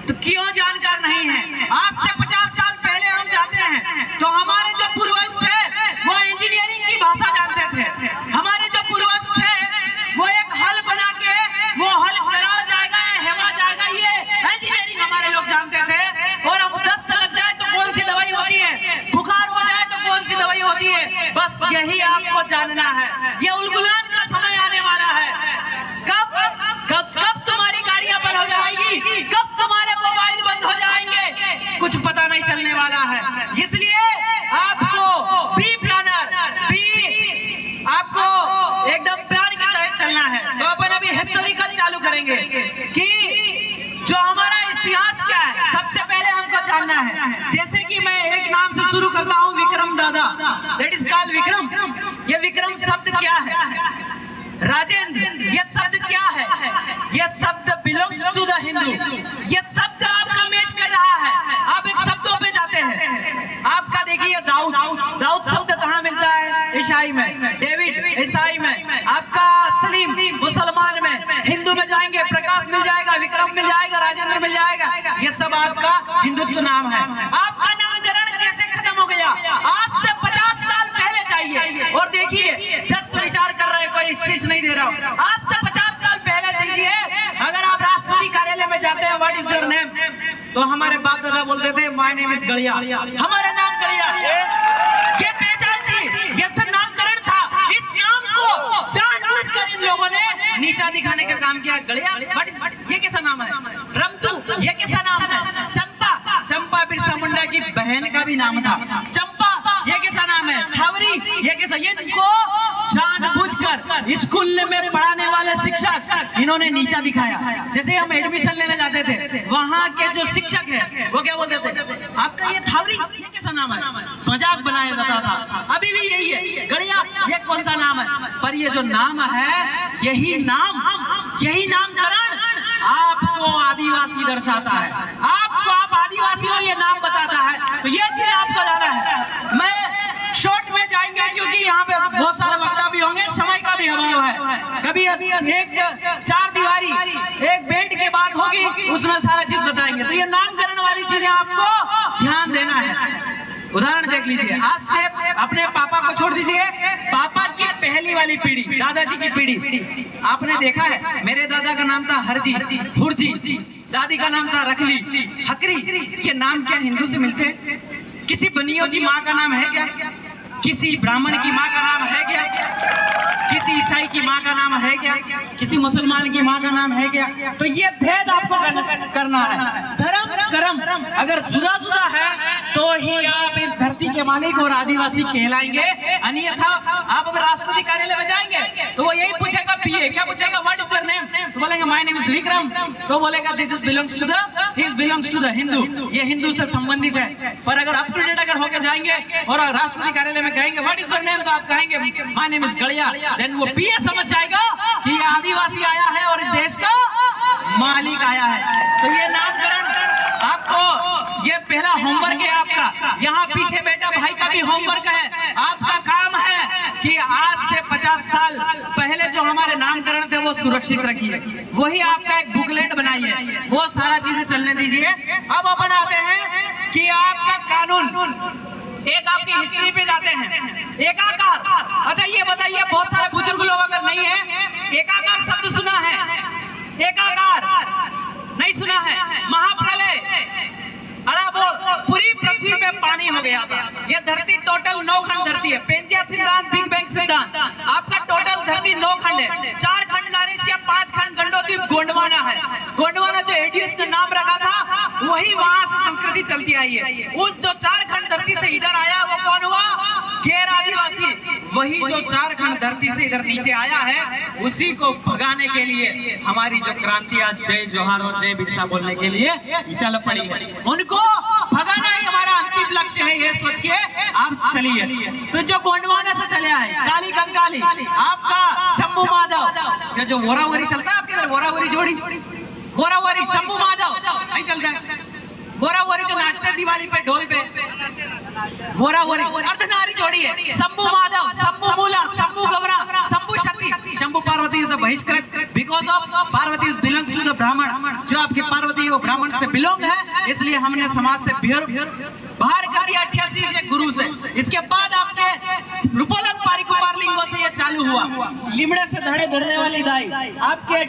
तो क्यों जानकार नहीं है? आज से 50 साल पहले हम जाते हैं तो हमारे जो पूर्वज थे वो इंजीनियरिंग की भाषा जानते थे। हमारे जो पूर्वज थे वो एक हल बना के वो हल दरार जाएगा हेवा जाएगा, ये इंजीनियरिंग हमारे लोग जानते थे। और अब दस्त लग जाए तो कौन सी दवाई होती है, बुखार हो जाए तो कौन सी दवाई होती है, बस यही आपको जानना है। ये उलगुलान का समय आने वाला है। कब तुम्हारी गाड़ियां बंद हो जाएगी, कब तुम्हारे मोबाइल बंद हो जाएंगे, कुछ पता नहीं चलने वाला है। इसलिए आपको बी प्लानर, आपको एकदम प्लान के तहत चलना है। तो अपन अभी हिस्टोरिकल चालू करेंगे कि जो हमारा इतिहास क्या है, सबसे पहले हमको जानना है। जैसे कि मैं एक नाम से शुरू करता हूँ, विक्रम दादा, दैट इज कॉल्ड विक्रम। ये विक्रम शब्द क्या है? राजेंद्र, ये शब्द क्या है? ये शब्द बिलोंग्स टू द हिंदू। ये शब्द आपका मैच कर रहा है। आप एक शब्दों पे जाते हैं, आपका देखिए दाऊद, दाऊद शब्द कहाँ मिलता है? ईसाई में। डेविड ईसाई में। आपका सलीम मुसलमान में। हिंदू में जाएंगे प्रकाश मिल जाएगा, विक्रम मिल जाएगा, राजेंद्र मिल जाएगा। ये सब आपका हिंदुत्व नाम है। आपका नामकरण कैसे खत्म हो गया? आज से 50 साल पहले जाइए और देखिए, जस्ट विचार कर रहे, कोई स्पीच नहीं दे रहा हूँ। आज से 50 साल पहले दीजिए, अगर आप राष्ट्रपति कार्यालय में जाते हैं, व्हाट इज योर नेम, तो हमारे बाप दादा बोलते थे माय नेम इज गड़िया, हमारा नाम गड़िया। ये पहचान थी, ये सब नामकरण था। इस नाम को जानबूझकर इन लोगों ने नीचा दिखाने का काम किया। गड़िया, ये कैसा नाम है? रमतू, ये कैसा नाम है? चंपा, चंपा बिरसा मुंडा की बहन का भी नाम था। चंपा, ये कैसा नाम है? थावरी, ये कैसा? ये इनको जानबूझकर स्कूल में पढ़ाने वाले शिक्षक इन्होंने नीचा दिखाया। जैसे हम एडमिशन लेने जाते थे, वहाँ के जो शिक्षक है वो क्या बोलते थे? आपका ये थावरी, ये कैसा नाम है? मजाक बनाया जाता था। अभी भी यही है। गड़िया, ये कौन सा नाम है? पर ये जो नाम है, यही नामकरण आपको आदिवासी दर्शाता है। आपको, आप आदिवासी हो, ये नाम बताता है। तो ये चीज आपको जाना है। मैं शॉर्ट में जाएंगे क्योंकि यहाँ पे बहुत सारे वक्ता भी होंगे, समय का भी अभाव है। कभी एक 4 दीवारी, एक बेड की बात होगी, उसमें सारा चीज बताएंगे। तो ये नामकरण वाली चीजें आपको ध्यान देना है। उदाहरण देख लीजिए, आज से अपने पापा को छोड़ दीजिए, पापा की पहली वाली पीढ़ी, दादाजी की पीढ़ी, आपने देखा है, मेरे दादा का नाम था हरजी, हुरजी, दादी का नाम था रखली, हकरी। ये नाम क्या हिंदू से मिलते हैं? किसी बनियों की माँ का नाम है क्या? किसी ब्राह्मण की माँ का नाम है क्या? किसी ईसाई की माँ का नाम है क्या? किसी मुसलमान की माँ का नाम है क्या? तो ये भेद आपको करना है। धर्म कर्म अगर जुदा जुदा है तो ही आप इस धरती के मालिक और आदिवासी कहलाएंगे। अन्यथा आप अगर राष्ट्रपति कार्यालय में जाएंगे तो वो यही पूछेगा, पीए क्या पूछेगा, व्हाट इज योर नेम, तो बोलेंगे माय नेम इज विक्रम, तो बोलेगा this is belongs to the Hindu, ये हिंदू से संबंधित है। पर अगर अप टू डेट अगर होकर जाएंगे और राष्ट्रपति कार्यालय में कहेंगे व्हाट इज योर नेम, तो आप कहेंगे माय नेम इज गड़िया, देन वो पीए समझ जाएगा कि ये आदिवासी आया है और इस देश का मालिक आया है। तो ये नामकरण आपको, ये पहला होमवर्क है आपका। यहाँ पीछे बेटा भाई का भी होमवर्क है। आपका काम है कि आज से 50 साल पहले जो हमारे नामकरण थे वो सुरक्षित रखिए। वही आपका एक बुकलेट बनाइए, वो सारा चीजें चलने दीजिए। अब अपन आते हैं कि आपका कानून, एक आपकी हिस्ट्री पे जाते हैं। एकाकार, अच्छा ये बताइए, बहुत सारे बुजुर्ग लोग अगर नहीं है, एकाकार शब्द सुना है? एकाकार नहीं सुना है? महाप्रलय, अड़ा बोल, पूरी पृथ्वी पे पानी हो गया था। ये धरती टोटल 9 खंड धरती है। पेंजिया सिद्धांत, बिग बैंग सिद्धांत, आपका टोटल धरती 9 खंड है। 4 खंड नारेशिया, 5 खंड गंडोद्वीप, गोंडवाना है। गोंडवाना जो एडियस ने नाम रखा था, वही वहां से संस्कृति चलती आई है। उस जो 4 खंड धरती से इधर आया वो कौन हुआ? गैर आदिवासी। वही जो 4 खंड धरती से इधर नीचे आया है, उसी को भगाने के लिए हमारी जो क्रांति आज जय जोहार और जय बिरसा बोलने के लिए चल पड़ी है। उनको भगाना ही हमारा अंतिम लक्ष्य है, ये सोच के आप चलिए। तो जो गोंडवाना से चले आए, काली कंगाली, आपका शंभू माधव, जो वोरावरी चलता है आपके इधर, वोरावरी जोड़ी, वोरावरी शंभू माधव नहीं चलता है। वोरा वोरी जो नाचते हैं दिवाली पे ढोल पे, वोरा वोरी अर्धनारी जोड़ी है। शंभू माधव, शंभू मूला, शंभू गौरा, शंभू शक्ति। शंभू पार्वती इज द बहिष्कृत because of Parvati is belong to the Brahmin. जो आपकी पार्वती वो ब्राह्मण से बिलोंग है, इसलिए हमने समाज से बाहर कर दिया 88 के गुरु से। इसके बाद आपके रूपोलक पारिकुपारलिंगों से ये चालू हुआ। लिमड़े से धड़े धरने वाली दाई, आपके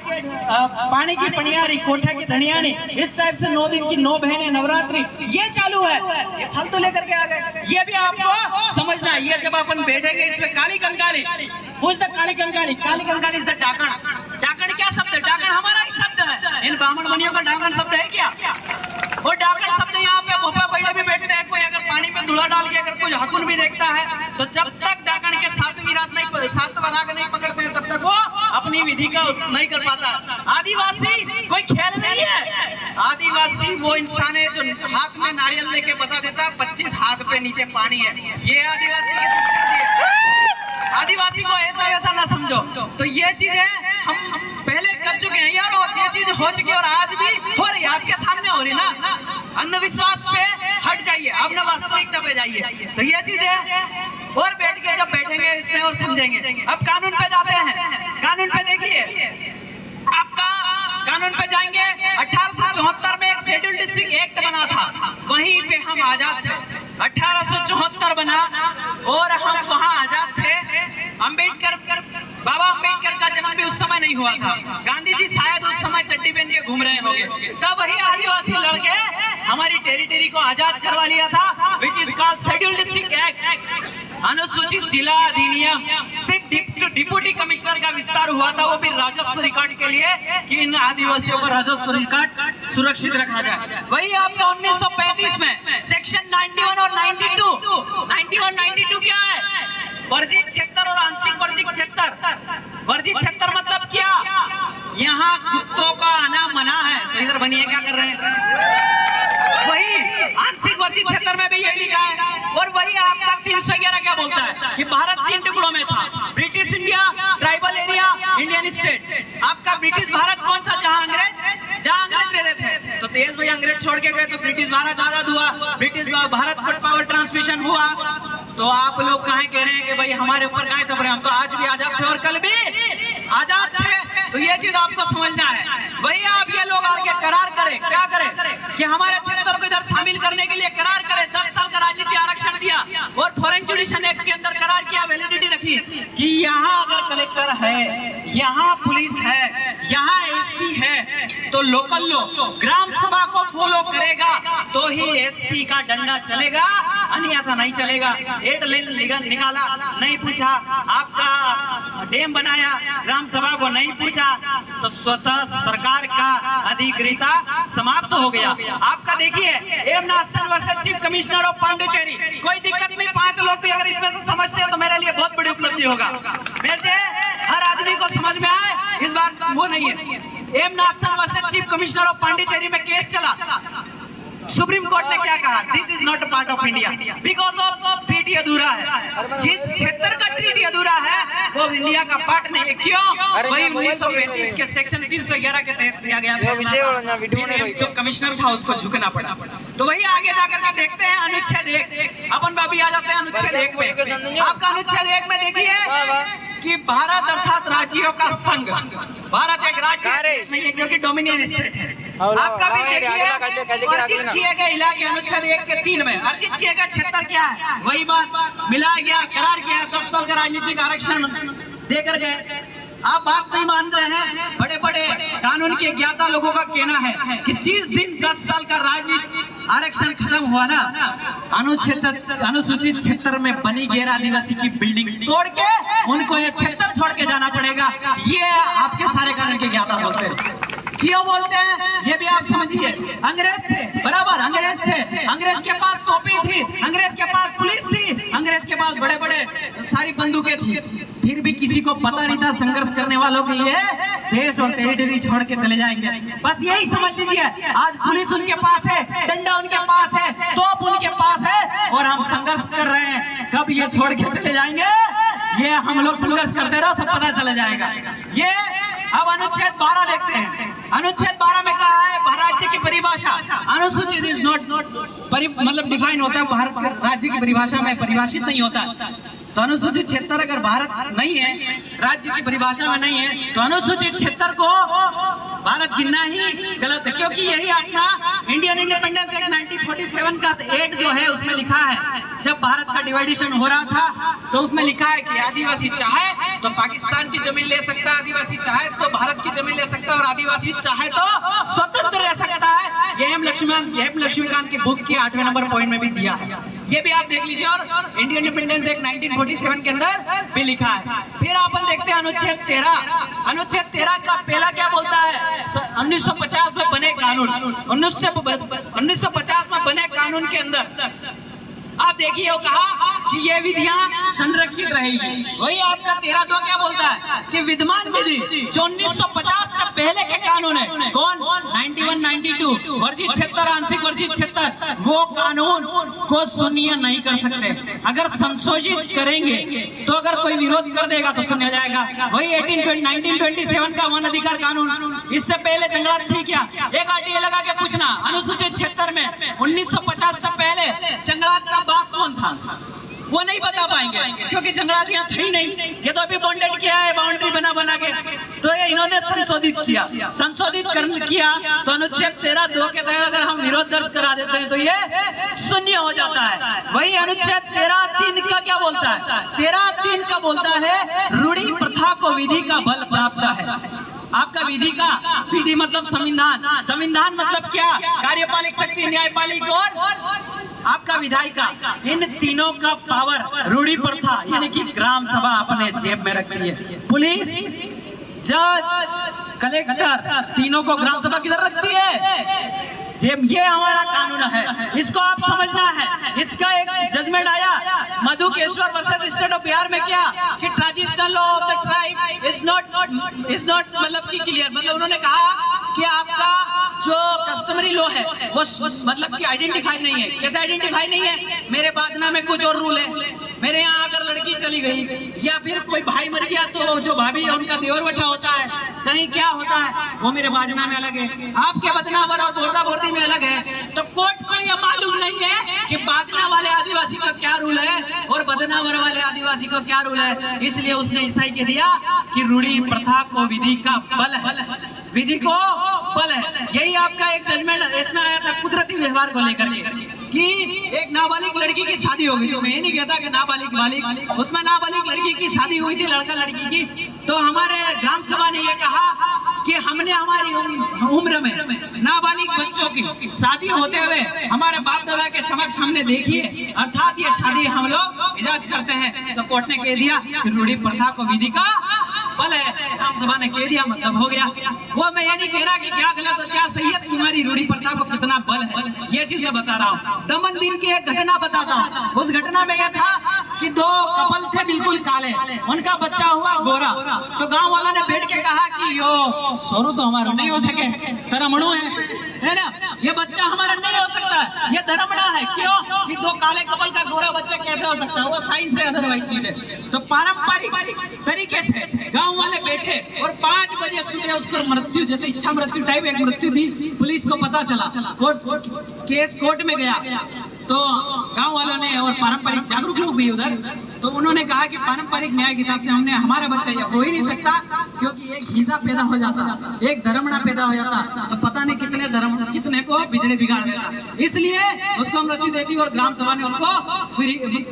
पानी की पनियारी, कोठे की धनियानी, इस टाइप से 9 दिन की 9 बहनें, नवरात्रि, ये चालू है। ये फल तो लेकर के आ गए, ये भी आपको समझना है। ये जब अपन बैठेंगे इसमें काली कंकाली, पूछ the Kali Kankali, Kali Kankali is the डाकण। डाकण क्या शब्द है? डाकण हमारा ही शब्द है। इन ब्राह्मण मुनियों का डाकण शब्द है क्या? वो डाकण शब्द यहाँ पे भोपा बैठे भी बैठते हैं। कोई अगर पानी में धुला डाल के अगर कोई हकुन भी देखता है तो जब तक डाकण के सातवीं राग नहीं पकड़ते हैं तब तक वो अपनी विधि का नहीं कर पाता। आदिवासी कोई खेल नहीं है। आदिवासी वो इंसान है जो हाथ में नारियल लेके बता देता है 25 हाथ पे नीचे पानी है। ये आदिवासी की संस्कृति है। आदिवासी को ऐसा वैसा ना समझो। तो ये चीजें हम पहले कर चुके हैं यार, और ये चीज हो चुकी है और आज भी हो रही है, आपके सामने हो रही ना। अंधविश्वास से हट जाइए, अब ना वास्तविकता पे जाइए। तो ये चीज है, और बैठ के जब बैठेंगे इसमें और समझेंगे। अब कानून पे जाते हैं। कानून पे देखिए, आपका कानून पे जाएंगे। 1874 में एक शेड्यूल डिस्ट्रिक्ट एक्ट बना था, वहीं पे हम आजाद थे। 1874 बना और हम वहाँ आजाद थे। बाबा अम्बेडकर का जन्म भी उस समय नहीं हुआ था। गांधी जी शायद उस समय चड्डी पहन के घूम रहे होंगे। तब वही आदिवासी लड़के हमारी टेरिटरी को आजाद करवा लिया था, which is called schedule district act. अनुसूचित जिला अधिनियम। सिर्फ डिप्टी कमिश्नर का विस्तार हुआ था, वो भी राजस्व रिकॉर्ड के लिए कि इन आदिवासियों का राजस्व रिकॉर्ड सुरक्षित रखा जाए। वही आपका 1935 में सेक्शन 91 और 92 क्या है? वर्जित क्षेत्र और आंशिक वर्जित क्षेत्र। वर्जित क्षेत्र मतलब क्या? यहाँ कुत्तों का आना मना है, तो इधर बनिए क्या कर रहे हैं? वही आंशिक वर्जित क्षेत्र में भी यही लिखा है। और वही आपका 311 क्या बोलता है कि भारत 3 टुकड़ों में था, British India, tribal area, Indian state. आपका ब्रिटिश भारत कौन सा? जहाँ अंग्रेज रह रहे थे। तो देश भाई अंग्रेज छोड़ के गए तो ब्रिटिश भारत आजाद हुआ, ब्रिटिश भारत पर पावर ट्रांसमिशन हुआ। तो आप लोग कहाँ कह रहे हैं कि भाई हमारे ऊपर कहाँ दब रहे हैं? हम तो आज भी आजाद थे और कल भी आजाद थे। तो ये चीज आपको समझना है। वही आप ये लोग आगे करार करें, क्या करें कि हमारे क्षेत्र को इधर शामिल करने के लिए करार करें। 10 साल का राजनीति आरक्षण दिया और फॉरेन जुडिशन एक्ट के अंदर करार किया, वैलिडिटी रखी कि यहाँ अगर कलेक्टर है, यहाँ पुलिस है, यहाँ एसपी है, तो लोकल लोग ग्राम सभा को फॉलो करेगा तो ही एसपी का डंडा चलेगा, अन्यथा नहीं चलेगा। एड निकाला नहीं पूछा, आपका डैम बनाया ग्राम सभा को नहीं पूछा, तो स्वतः सरकार का अधिकृता समाप्त हो गया। आपका देखिए एम नास्तान versus chief commissioner of Pondicherry, कोई दिक्कत नहीं। 5 लोग भी अगर इसमें से समझते हैं तो मेरे लिए बहुत बड़ी उपलब्धि होगा। मेरे हर आदमी को समझ में आए इस बात वो नहीं है। एम नास्तान versus chief commissioner of Pondicherry में केस चला। सुप्रीम कोर्ट ने क्या कहा? This is not a part of India because of treaty अधूरा है। जिस क्षेत्र का ट्रीटी अधूरा है वो इंडिया का पार्ट नहीं है। क्यों? वही 1935 के सेक्शन 311 के तहत दिया गया। जो कमिश्नर था उसको झुकना पड़ा। तो वही आगे जाकर के देखते हैं अनुच्छेद 1। अपन बाबी आ जाते हैं अनुच्छेद 1 में। आपका अनुच्छेद 1 में देखिए कि भारत अर्थात राज्यों का संघ। भारत एक राज्य नहीं है क्योंकि डोमिनियन स्टेट है। आपका भी देखिए अर्जित किए गए इलाके अनुच्छेद 1 के 3 में अर्जित किए गए क्षेत्र क्या है? वही बात मिलाया गया, करार किया। 10 साल का राजनीतिक आरक्षण देकर गए। आप बात नहीं मान रहे हैं। बड़े बड़े कानून के ज्ञाता लोगों का कहना है कि जिस दिन 10 साल का राजनीतिक आरक्षण खत्म हुआ ना, अनुसूचित क्षेत्र में बनी गैर आदिवासी की बिल्डिंग तोड़ के उनको ये क्षेत्र छोड़ के जाना पड़ेगा। ये आपके सारे कानून के ज्ञाता बोलते हैं। क्यों बोलते हैं ये भी आप समझिए। अंग्रेज थे, बराबर अंग्रेज थे। अंग्रेज के पास तोपी थी, अंग्रेज के पास पुलिस थी, अंग्रेज के पास बड़े बड़े सारी बंदूकें थी। फिर भी किसी को पता नहीं था संघर्ष करने वालों के लिए देश और टेरिटरी छोड़ के चले जाएंगे। बस यही समझ लीजिए। आज पुलिस उनके पास है, डंडा उनके पास है, तोप उनके पास है और हम संघर्ष कर रहे हैं। कब ये छोड़ के चले जाएंगे ये हम लोग संघर्ष करते रहो, सब पता चला जाएगा। ये अब अनुच्छेद 12 देखते हैं। अनुच्छेद 12 में कहा है राज्य की परिभाषा, अनुसूचित इज नॉट मतलब डिफाइन होता है भारत राज्य की परिभाषा में परिभाषित नहीं होता। तो अनुसूचित क्षेत्र अगर भारत नहीं है, राज्य की परिभाषा में नहीं है, तो अनुसूचित क्षेत्र को भारत गिनना ही गलत है, क्योंकि यही अपना इंडियन इंडिपेंडेंस एक्ट 1947 का 8 जो है उसमें लिखा है, जब भारत का डिवाइडेशन हो रहा था तो उसमें लिखा है कि आदिवासी चाहे तो पाकिस्तान की जमीन ले सकता है, आदिवासी चाहे तो भारत की जमीन ले सकता है, और आदिवासी चाहे तो स्वतंत्र रह सकता है। ये एम लक्ष्मीकांत की बुक के 8वें नंबर पॉइंट में भी दिया है, ये भी आप देख लीजिए, और इंडियन इंडिपेंडेंस एक्ट 1947 के अंदर भी लिखा है। फिर अपन देखते हैं अनुच्छेद 13। अनुच्छेद 13 का पहला क्या बोलता है? 1950 में बने कानून, 1950 में बने कानून के अंदर आप देखिए वो कहा कि ये विधियां संरक्षित रहेगी। वही आपका 13(2) क्या बोलता है कि विद्यमान विधि जो 1950 से पहले के कानून है, कौन 91, 92 वर्जित क्षेत्र, आंशिक वर्जित क्षेत्र, वो कानून को शून्य नहीं कर सकते। अगर संशोधित करेंगे तो अगर कोई विरोध कर देगा तो शून्य हो जाएगा। वही 1927 का वन अधिकार कानून, इससे पहले जंगलात थी क्या? एक आरटीए लगा के पूछना अनुसूचित क्षेत्र में 1950 से पहले जंगलात का बाप कौन था, वो नहीं बता पाएंगे, क्योंकि जंगलात यहाँ थे ही नहीं। ये तो अभी बॉन्डेड किया है, बाउंड्री बना के, तो ये इन्होंने संशोधित किया तो अनुच्छेद 13(2) के तहत अगर हम विरोध दर्ज करा देते हैं तो ये शून्य हो जाता है। वही अनुच्छेद 13(3) का क्या बोलता है? 13(3) का बोलता है रूढ़ी प्रथा को विधि का बल प्राप्त है। आपका विधि मतलब संविधान, संविधान मतलब क्या? कार्यपालिक शक्ति, न्यायपालिक और आपका विधायिका, इन तीनों का पावर रूढ़ी प्रथा यानी कि ग्राम सभा अपने जेब में रखती है। पुलिस, जज, कलेक्टर, तीनों को ग्राम सभा किधर रखती है? जेब। ये हमारा कानून है, इसको आप समझना है। इसका एक जजमेंट आया Madhukeshwar versus state of Bihar में, क्या कि traditional law of the tribe is not मतलब कि क्लियर, मतलब उन्होंने कहा कि आपका जो कस्टमरी लॉ है वो मतलब कि आइडेंटिफाई नहीं है। कैसे आइडेंटिफाई नहीं है? मेरे बाजना में कुछ और रूल है, मेरे यहाँ अगर लड़की चली गई या फिर कोई भाई मर गया तो जो भाभी है उनका देवर बटा होता है, कहीं क्या होता है, वो मेरे बाजना में अलग है, आपके बदनावर और बोरदा बोरदी में अलग है। तो कोर्ट को यह मालूम नहीं है कि बाजना वाले आदिवासी का क्या रूल है और बदनावर वाले आदिवासी का क्या रूल है, इसलिए उसने ईसाई के दिया कि रूढ़ी प्रथा को विधि का बल है, विधि को बल है। यही आपका एक जजमेंट इसमें आया था कुदरती व्यवहार को लेकर के कि एक नाबालिग लड़की की शादी हो गई, तो मैं ये नहीं कहता कि नाबालिग, उसमें नाबालिग लड़की की शादी हुई थी, लड़का लड़की की, तो हमारे ग्राम सभा ने ये कहा कि हमने हमारी उम्र में नाबालिग बच्चों की शादी होते हुए हमारे बाप दादा के समक्ष हमने देखी है, अर्थात ये शादी हम लोग इजाजत करते हैं। तो कोर्ट ने कह दिया कि रूढ़ी प्रथा को विधि का बल है, ग्राम सभा ने कह दिया, मतलब हो गया। वो मैं ये नहीं कह रहा कि क्या गलत और क्या सही है, तुम्हारी रूढ़ी प्रथा को कितना बल है, ये चीज मैं बता रहा हूँ। दमन दिन की एक घटना बताता हूँ। उस घटना में यह था कि दो कपल थे बिल्कुल काले, उनका बच्चा हुआ गोरा, तो गांव वाला ने बैठ के कहा कि यो सोनू तो हमारा नहीं हो सके, धर्मणु है ना, ये बच्चा हमारा नहीं हो सकता, ये धर्मणा है। क्यों कि दो काले कपल का गोरा बच्चा कैसे हो सकता है, वो साइंस है, अदरवाइज चीज है। तो पारंपरिक तरीके से गांव वाले बैठे और 5 बजे सुबह उसको मृत्यु, जैसे इच्छा मृत्यु टाइप एक मृत्यु थी, पुलिस को पता चला, केस कोर्ट में गया, तो गांव वालों ने और पारंपरिक जागरूक लोग भी उधर, तो उन्होंने कहा कि पारंपरिक न्याय के हिसाब से हमने हमारा बच्चा ये हो ही नहीं सकता, क्योंकि एक हिस्सा पैदा हो जाता, एक धर्मणा पैदा हो जाता, तो पता नहीं कितने को बिजली बिगाड़ देता, इसलिए उसको मृत्यु दे दी और ग्राम सभा ने उनको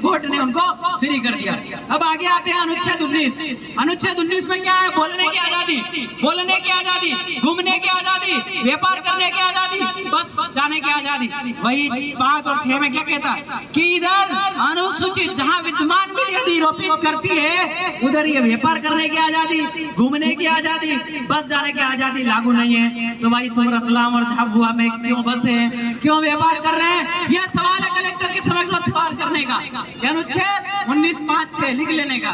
कोर्ट ने उनको फ्री कर दिया। अब आगे आते हैं अनुच्छेद 19। अनुच्छेद 19 में क्या है? बोलने की आजादी, बोलने की आजादी, घूमने की आजादी, व्यापार करने की आजादी, बस जाने की आजादी। वही 5 और 6 में क्या कहता है कि इधर अनुसूचित जहाँ विद्यमान विधि निरूपित करती है, उधर ये व्यापार करने की आजादी, घूमने की आजादी, बस जाने की आजादी लागू नहीं है। तो भाई तुम रतलाम और झाबुआ में क्यों बसे हैं, क्यों व्यापार कर रहे हैं? यह सवाल है कलेक्टर के समक्ष सवाल करने का। अनुच्छेद 19(5)(6) लिख लेने का।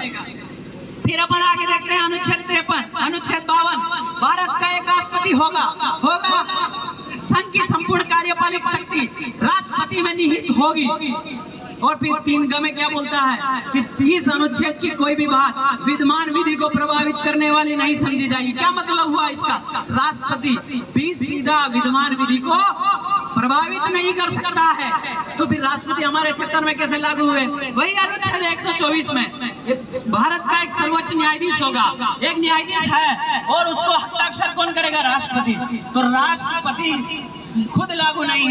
फिर अपन आगे देखते हैं अनुच्छेद 53, अनुच्छेद 52, भारत का एक राष्ट्रपति होगा, संघ की संपूर्ण कार्यपालिक शक्ति राष्ट्रपति में निहित होगी। और फिर 3 में क्या बोलता है कि 30 अनुच्छेद की कोई भी बात विद्यमान विधि को प्रभावित करने वाली नहीं समझी जाएगी। क्या मतलब हुआ इसका? राष्ट्रपति भी सीधा विद्यमान विधि को प्रभावित नहीं कर सकता है, तो फिर राष्ट्रपति हमारे क्षेत्र में कैसे लागू हुए? वही अनुच्छेद 124 में भारत का एक सर्वोच्च न्यायाधीश होगा, एक न्यायाधीश है और उसको हस्ताक्षर कौन करेगा? राष्ट्रपति। तो राष्ट्रपति खुद लागू नहीं है।